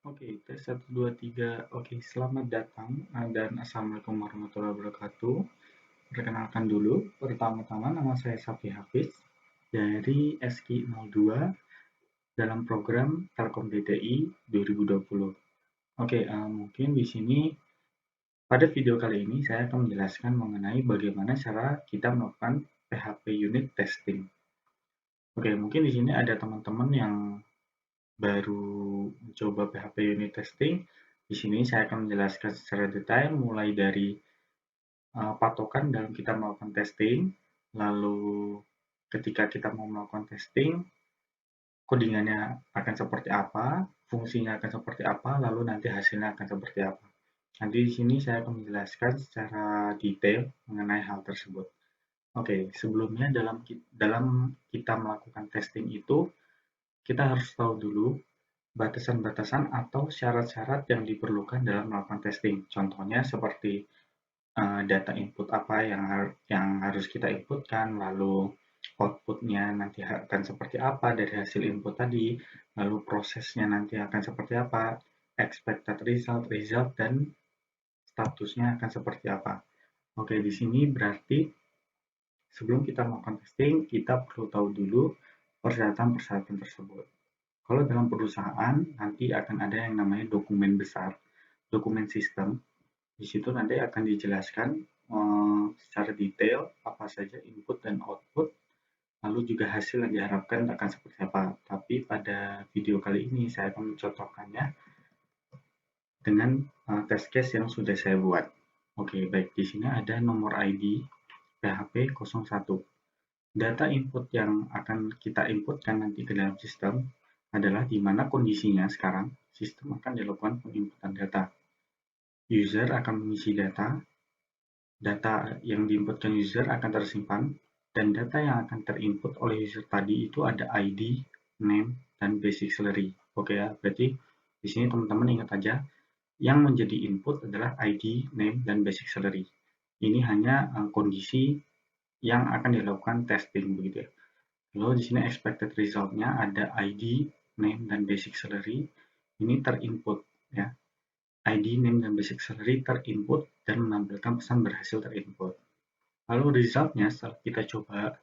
Oke, tes 1, 2, 3. Oke, selamat datang dan Assalamualaikum warahmatullahi wabarakatuh. Perkenalkan dulu, pertama-tama nama saya Safi Hafiz dari SK02 dalam program Telkom DTI 2020. Oke, mungkin di sini pada video kali ini saya akan menjelaskan mengenai bagaimana cara kita melakukan PHP unit testing. Oke, mungkin di sini ada teman-teman yang baru mencoba PHP unit testing. Di sini saya akan menjelaskan secara detail mulai dari patokan dalam kita melakukan testing, lalu ketika kita mau melakukan testing, codingannya akan seperti apa, fungsinya akan seperti apa, lalu nanti hasilnya akan seperti apa. Nanti di sini saya akan menjelaskan secara detail mengenai hal tersebut. Oke, sebelumnya dalam kita melakukan testing itu, kita harus tahu dulu batasan-batasan atau syarat-syarat yang diperlukan dalam melakukan testing. Contohnya seperti data input apa yang harus kita inputkan, lalu outputnya nanti akan seperti apa dari hasil input tadi, lalu prosesnya nanti akan seperti apa, expected result, dan statusnya akan seperti apa. Oke, di sini berarti sebelum kita melakukan testing, kita perlu tahu dulu persyaratan-persyaratan tersebut. Kalau dalam perusahaan, nanti akan ada yang namanya dokumen besar, dokumen sistem. Di situ nanti akan dijelaskan secara detail apa saja input dan output, lalu juga hasil yang diharapkan akan seperti apa. Tapi pada video kali ini saya akan mencontohkannya dengan test case yang sudah saya buat. Oke, baik. Di sini ada nomor ID PHP 01. Data input yang akan kita inputkan nanti ke dalam sistem adalah di mana kondisinya sekarang sistem akan dilakukan penginputan data. User akan mengisi data, data yang diinputkan user akan tersimpan, dan data yang akan terinput oleh user tadi itu ada ID, name, dan basic salary. Oke ya, berarti di sini teman-teman ingat aja, yang menjadi input adalah ID, name, dan basic salary. Ini hanya kondisi yang akan dilakukan testing begitu ya. Lalu di sini expected result-nya ada ID, name, dan basic salary. Ini terinput ya. ID, name, dan basic salary terinput dan menampilkan pesan berhasil terinput. Lalu result-nya setelah kita coba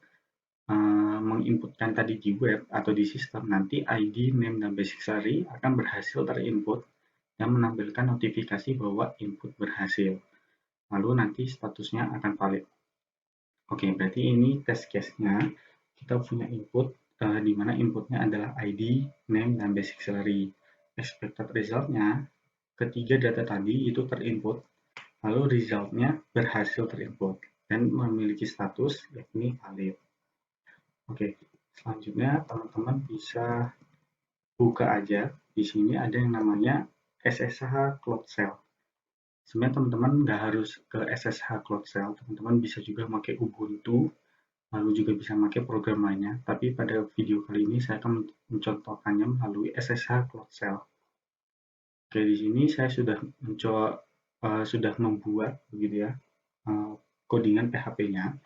menginputkan tadi di web atau di sistem, nanti ID, name, dan basic salary akan berhasil terinput dan menampilkan notifikasi bahwa input berhasil. Lalu nanti statusnya akan valid. Oke, berarti ini test case-nya. Kita punya input di mana inputnya adalah ID, name, dan basic salary. Expected result-nya, ketiga data tadi itu terinput, lalu result-nya berhasil terinput dan memiliki status yakni valid. Oke, selanjutnya teman-teman bisa buka aja. Di sini ada yang namanya SSH Cloud Shell. Sebenarnya teman-teman nggak harus ke SSH Cloud Shell, teman-teman bisa juga pakai Ubuntu, lalu juga bisa pakai program lainnya. Tapi pada video kali ini saya akan mencontohkannya melalui SSH Cloud Shell. Oke, di sini saya sudah mencoba sudah membuat begitu ya codingan PHP-nya,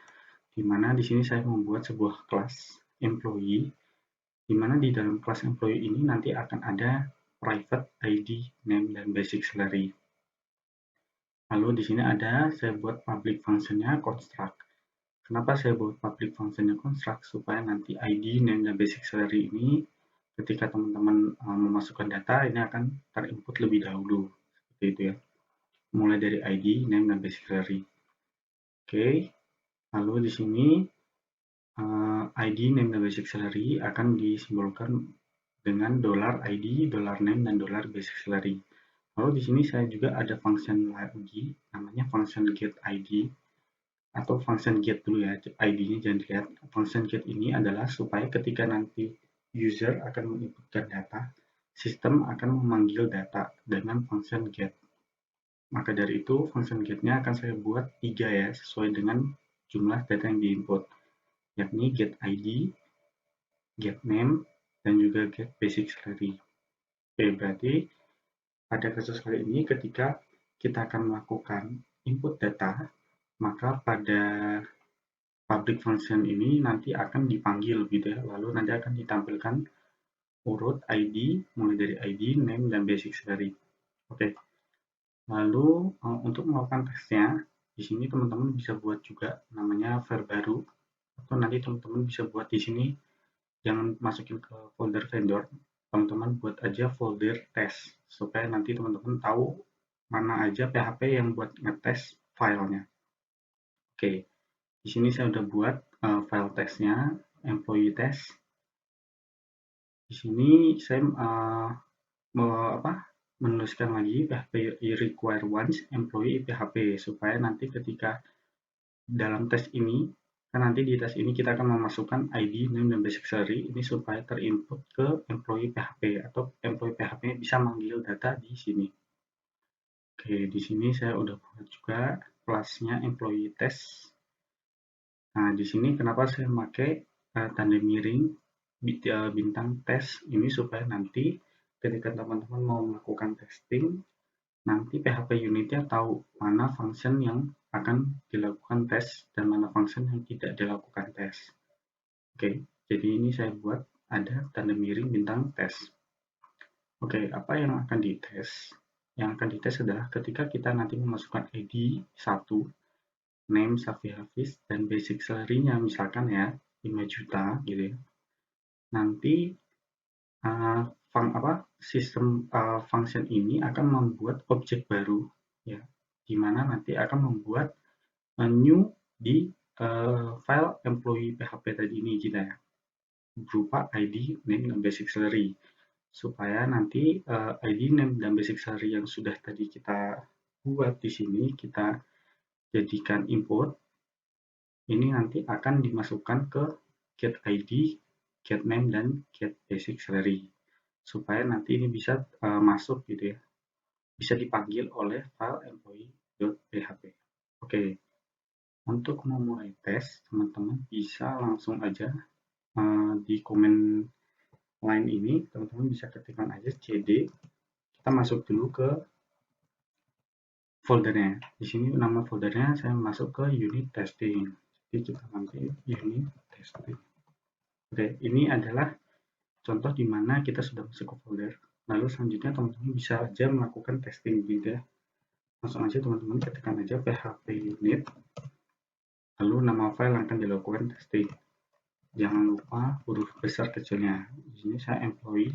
di mana di sini saya membuat sebuah kelas employee, di mana di dalam kelas employee ini nanti akan ada private ID, name, dan basic salary. Lalu di sini ada saya buat public function-nya construct. Kenapa saya buat public function-nya construct? Supaya nanti ID, name, dan basic salary ini ketika teman-teman memasukkan data ini akan terinput lebih dahulu. Seperti itu ya. Mulai dari ID, name, dan basic salary. Oke, lalu di sini ID, name, dan basic salary akan disimbolkan dengan $ID, $name, dan $basic salary. Lalu di sini saya juga ada function lagi, namanya function getID atau function get dulu ya, ID-nya jangan dilihat. Function get ini adalah supaya ketika nanti user akan menginputkan data, sistem akan memanggil data dengan function get. Maka dari itu, function get-nya akan saya buat 3 ya, sesuai dengan jumlah data yang diinput, yakni get ID, get name, dan juga get basic salary. Oke, berarti pada kasus kali ini ketika kita akan melakukan input data, maka pada public function ini nanti akan dipanggil gitu ya, lalu nanti akan ditampilkan urut ID, mulai dari ID, name, dan basic salary. Oke. Lalu untuk melakukan tesnya, di sini teman-teman bisa buat juga namanya file baru, atau nanti teman-teman bisa buat di sini, jangan masukin ke folder vendor, teman-teman buat aja folder test, supaya nanti teman-teman tahu mana aja PHP yang buat ngetes filenya. Oke, di sini saya udah buat file testnya, employee test. Di sini saya menuliskan lagi PHP require once employee PHP, supaya nanti ketika dalam tes ini, kan nanti di tes ini kita akan memasukkan ID, name, dan basic salary ini supaya terinput ke employee PHP, atau employee PHP bisa manggil data di sini. Oke, di sini saya udah buat juga kelasnya employee test. Nah, di sini kenapa saya pakai tanda miring bintang tes ini, supaya nanti ketika teman-teman mau melakukan testing, nanti PHP unitnya tahu mana function yang akan dilakukan tes dan mana function yang tidak dilakukan tes. Oke, jadi ini saya buat ada tanda miring bintang tes. Oke, apa yang akan dites? Yang akan dites adalah ketika kita nanti memasukkan ID 1, name Safi Hafiz, dan basic salary-nya misalkan ya 5 juta gitu ya. Nanti sistem function ini akan membuat objek baru ya, di mana nanti akan membuat new di file employee PHP tadi ini kita ya, berupa ID, name, dan basic salary, supaya nanti ID, name, dan basic salary yang sudah tadi kita buat di sini kita jadikan input, ini nanti akan dimasukkan ke get ID, get name, dan get basic salary, supaya nanti ini bisa masuk gitu ya, bisa dipanggil oleh file employee.php. Oke, untuk memulai tes, teman-teman bisa langsung aja di komen line ini, teman-teman bisa ketikkan aja cd, kita masuk dulu ke foldernya. Di sini nama foldernya saya masuk ke unit testing. Jadi kita nanti unit testing. Oke, ini adalah contoh di mana kita sudah masuk ke folder. Lalu selanjutnya teman-teman bisa aja melakukan testing gitu ya. Langsung aja teman-teman ketikkan aja php unit, lalu nama file yang akan dilakukan testing. Jangan lupa huruf besar kecilnya. Di sini saya employee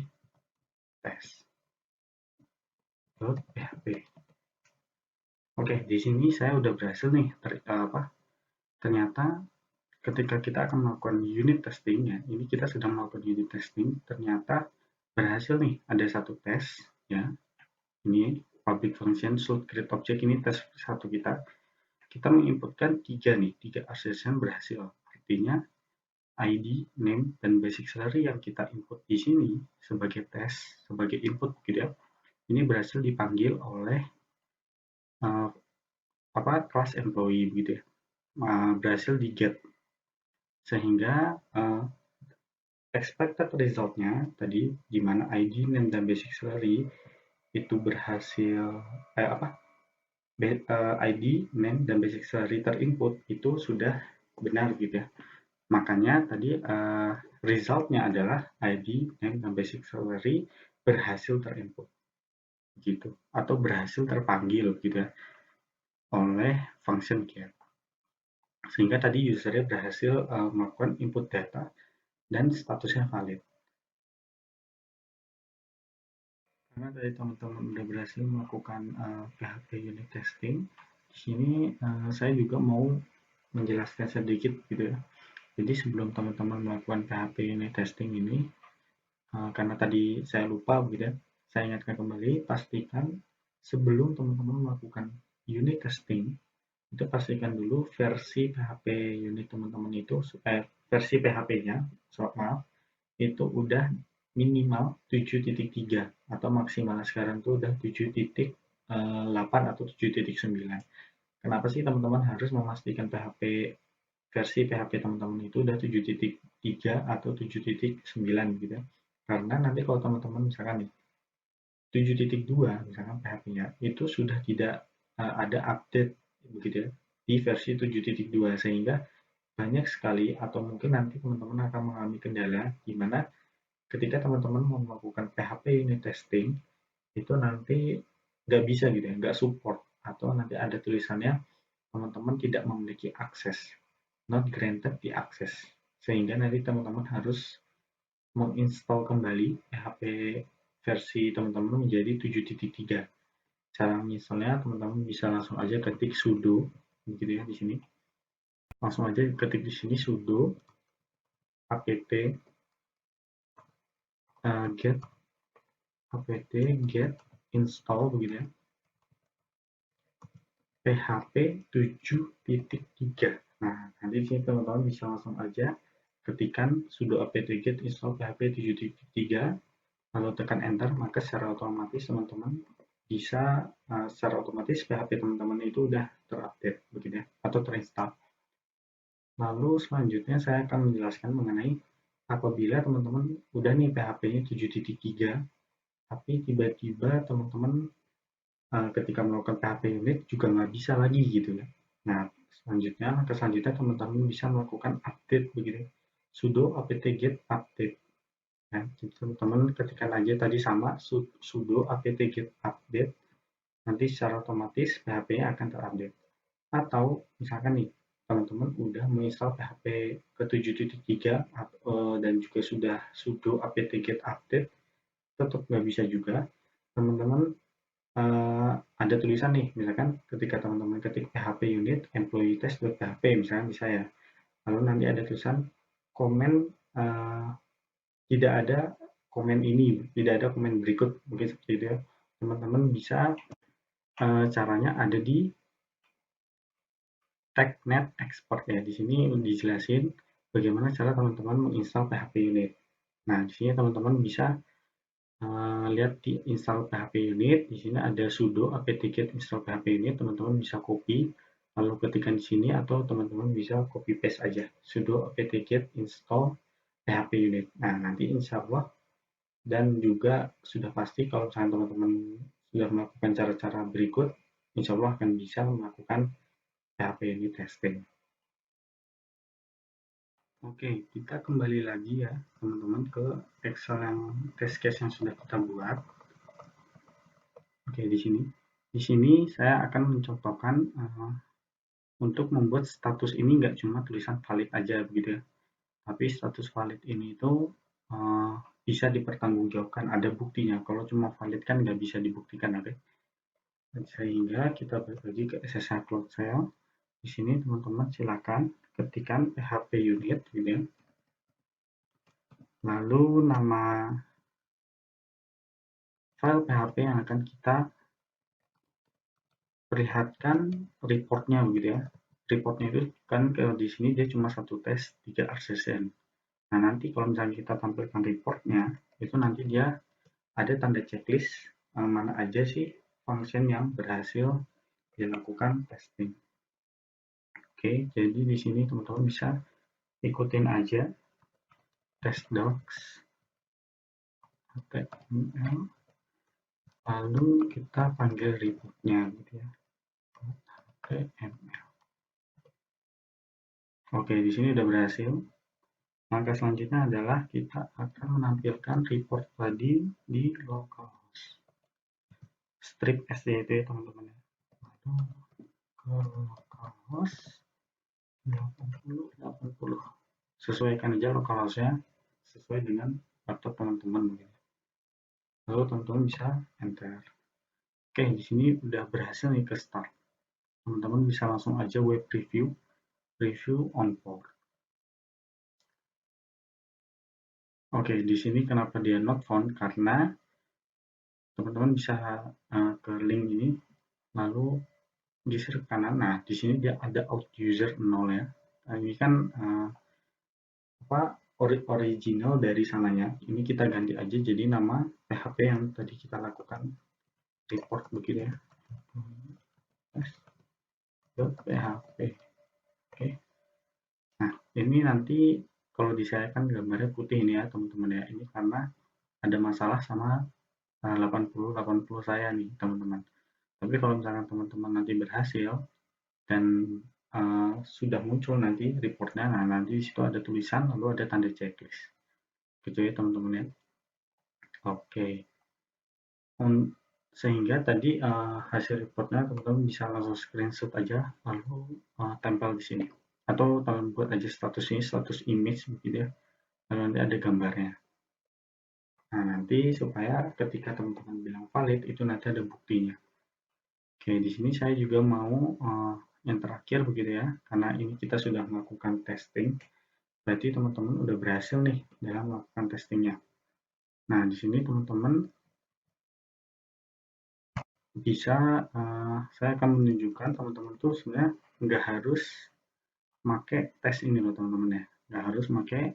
test.php. Oke, di sini saya udah berhasil nih. Ternyata ketika kita akan melakukan unit testing ya, ini kita sedang melakukan unit testing, ternyata berhasil nih, ada satu tes ya. Ini public function should create object, ini tes satu kita menginputkan tiga assertion berhasil. Artinya ID, name, dan basic salary yang kita input di sini sebagai tes, sebagai input gitu ya, ini berhasil dipanggil oleh kelas employee gitu ya, berhasil di get, sehingga expected resultnya tadi di mana ID, name, dan basic salary itu berhasil ID, name, dan basic salary terinput itu sudah benar gitu ya. Makanya tadi resultnya adalah ID, name, dan basic salary berhasil terinput gitu, atau berhasil terpanggil gitu ya oleh function get, sehingga tadi usernya berhasil melakukan input data dan statusnya valid. Karena dari teman-teman udah berhasil melakukan PHP unit testing, di sini saya juga mau menjelaskan sedikit gitu ya. Jadi sebelum teman-teman melakukan PHP unit testing ini, karena tadi saya lupa gitu ya, saya ingatkan kembali, pastikan sebelum teman-teman melakukan unit testing, itu pastikan dulu versi PHP unit teman-teman itu, versi PHP-nya, maaf, itu udah minimal 7.3 atau maksimal sekarang tuh udah 7.8 atau 7.9. Kenapa sih teman-teman harus memastikan versi PHP teman-teman itu udah 7.3 atau 7.9 gitu ya? Karena nanti kalau teman-teman misalkan nih 7.2 misalkan PHP-nya itu sudah tidak ada update begitu ya di versi 7.2, sehingga banyak sekali atau mungkin nanti teman-teman akan mengalami kendala di mana ketika teman-teman mau melakukan PHP unit testing, itu nanti nggak bisa gitu ya, nggak support, atau nanti ada tulisannya teman-teman tidak memiliki akses, not granted di akses, sehingga nanti teman-teman harus menginstal kembali PHP versi teman-teman menjadi 7.3. Cara menginstalnya teman-teman bisa langsung aja ketik sudo, gitu ya di sini. Langsung aja ketik di sini sudo apt get get install begitu ya. PHP 7.3. Nah, nanti di sini teman-teman bisa langsung aja ketikkan sudo apt-get install PHP 7.3, lalu tekan enter, maka secara otomatis teman-teman bisa secara otomatis PHP teman-teman itu udah terupdate begitu ya, atau terinstall. Lalu selanjutnya saya akan menjelaskan mengenai apabila teman-teman udah nih PHP-nya 7.3, tapi tiba-tiba teman-teman ketika melakukan PHP unit juga nggak bisa lagi gitu ya. Nah, langkah selanjutnya teman-teman bisa melakukan update begitu, sudo apt-get update. Nah, teman-teman ketikkan aja tadi sama sudo apt-get update, nanti secara otomatis PHP-nya akan terupdate. Atau misalkan nih, teman-teman udah menginstal PHP ke 7.3 dan juga sudah sudo apt-get update, tetap nggak bisa juga. Teman-teman ada tulisan nih, misalkan ketika teman-teman ketik PHP unit employee test.php misalkan di saya, lalu nanti ada tulisan komen tidak ada komen ini, tidak ada komen berikut, mungkin seperti itu ya. Teman-teman bisa caranya ada di TechNet Expert ya. Di sini dijelasin bagaimana cara teman-teman menginstal PHP unit. Nah, di sini teman-teman bisa lihat di install PHP unit. Di sini ada sudo apt-get install PHP unit. Teman-teman bisa copy, lalu ketikkan di sini, atau teman-teman bisa copy paste aja sudo apt-get install PHP unit. Nah, nanti insya Allah dan juga sudah pasti kalau misalnya teman-teman sudah melakukan cara-cara berikut, insya Allah akan bisa melakukan PHP unit testing. Oke, kita kembali lagi ya teman-teman ke Excel yang test case yang sudah kita buat. Oke, di sini saya akan mencontohkan untuk membuat status ini nggak cuma tulisan valid aja begitu ya, tapi status valid ini itu bisa dipertanggungjawabkan, ada buktinya. Kalau cuma valid kan nggak bisa dibuktikan, oke? Sehingga kita balik lagi ke SSH Cloud Shell. Di sini teman-teman silakan ketikkan PHP unit gitu ya. Lalu nama file PHP yang akan kita perlihatkan reportnya begitu ya. Reportnya itu kan di sini dia cuma satu tes 3 RCCN. Nah, nanti kalau misalnya kita tampilkan reportnya, itu nanti dia ada tanda checklist mana aja sih function yang berhasil dilakukan testing. Oke, jadi di sini teman-teman bisa ikutin aja test docs HTML, lalu kita panggil reportnya gitu ya, HTML. Oke, di sini udah berhasil. Langkah selanjutnya adalah kita akan menampilkan report tadi di localhost. Strip SD itu ya teman-teman ya. Lalu ke localhost 80. Sesuaikan aja localhostnya sesuai dengan laptop teman-teman. Lalu teman-teman bisa enter. Oke, di sini udah berhasil nih ke start. Teman-teman bisa langsung aja web review on port. Oke, di sini kenapa dia not found? Karena teman-teman bisa ke link ini, lalu geser ke kanan. Nah, di sini dia ada out user 0 ya. Nah, ini kan original dari sananya. Ini kita ganti aja jadi nama PHP yang tadi kita lakukan report begitu ya. .php. Oke. Nah, ini nanti kalau di saya kan gambarnya putih ini ya, teman-teman ya. Ini karena ada masalah sama 80 saya nih, teman-teman. Tapi kalau misalnya teman-teman nanti berhasil dan sudah muncul nanti reportnya, nah nanti di situ ada tulisan lalu ada tanda checklist, gitu ya teman-teman ya. Oke. Sehingga tadi hasil reportnya teman-teman bisa langsung screenshot aja lalu tempel di sini atau teman buat aja status ini status image begitu ya, lalu nanti ada gambarnya. Nah nanti supaya ketika teman-teman bilang valid itu nanti ada buktinya. Oke, di sini saya juga mau yang terakhir begitu ya, karena ini kita sudah melakukan testing, berarti teman-teman udah berhasil nih dalam melakukan testingnya. Nah di sini teman-teman bisa saya akan menunjukkan teman-teman tuh sebenarnya nggak harus pakai tes ini loh teman-teman ya, nggak harus pakai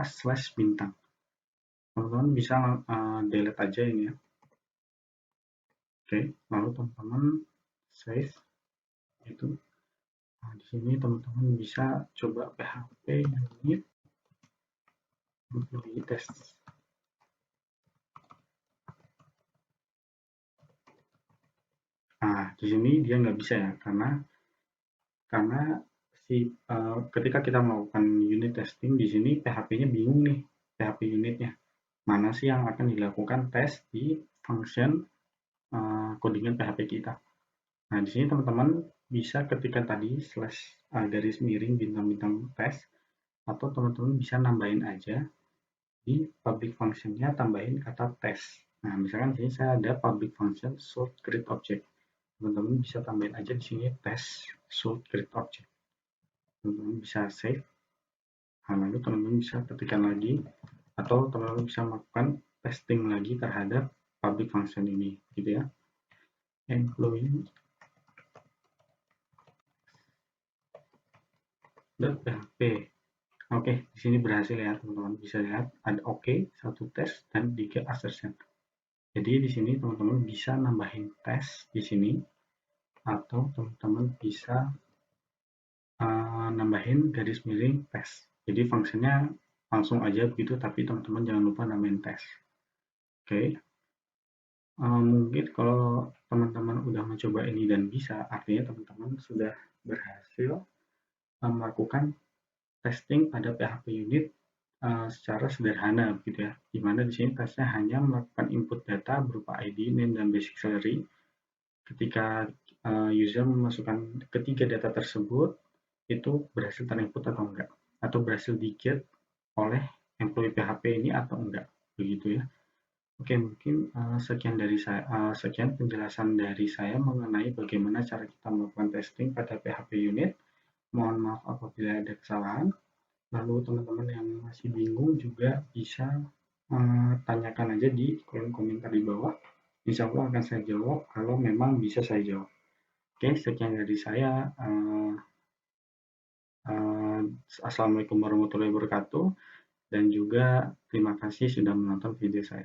slash bintang. Teman-teman bisa delete aja ini ya. Oke, lalu teman-teman save itu. Nah, di sini teman-teman bisa coba PHP unit employee test. Nah, di sini dia nggak bisa ya, karena ketika kita melakukan unit testing di sini PHP-nya bingung nih, PHP unitnya mana sih yang akan dilakukan tes di function codingan PHP kita. Nah, di sini teman-teman bisa ketika tadi slash garis miring bintang-bintang tes, atau teman-teman bisa nambahin aja di public function-nya tambahin kata tes. Nah, misalkan di sini saya ada public function sort create object. Teman-teman bisa tambahin aja di sini tes sort create object. Teman-teman bisa save. Nah, lalu teman-teman bisa ketikkan lagi atau teman-teman bisa melakukan testing lagi terhadap public function ini gitu ya. Employee .php. Oke, di sini berhasil ya teman-teman, bisa lihat ada oke, satu tes dan 3 assertion. Jadi di sini teman-teman bisa nambahin tes di sini atau teman-teman bisa nambahin garis miring tes. Jadi fungsinya langsung aja begitu, tapi teman-teman jangan lupa nambahin tes. Oke, mungkin kalau teman-teman udah mencoba ini dan bisa, artinya teman-teman sudah berhasil melakukan testing pada PHP unit secara sederhana gitu ya. Di mana di sini tesnya hanya melakukan input data berupa ID, name, dan basic salary. Ketika user memasukkan ketiga data tersebut, itu berhasil terinput atau enggak, atau berhasil di-get oleh employee PHP ini atau enggak, begitu ya. Oke, mungkin sekian penjelasan dari saya mengenai bagaimana cara kita melakukan testing pada PHP unit. Mohon maaf apabila ada kesalahan. Lalu teman-teman yang masih bingung juga bisa tanyakan aja di kolom komentar di bawah. Insya Allah akan saya jawab kalau memang bisa saya jawab. Oke, sekian dari saya. Assalamualaikum warahmatullahi wabarakatuh. Dan juga terima kasih sudah menonton video saya.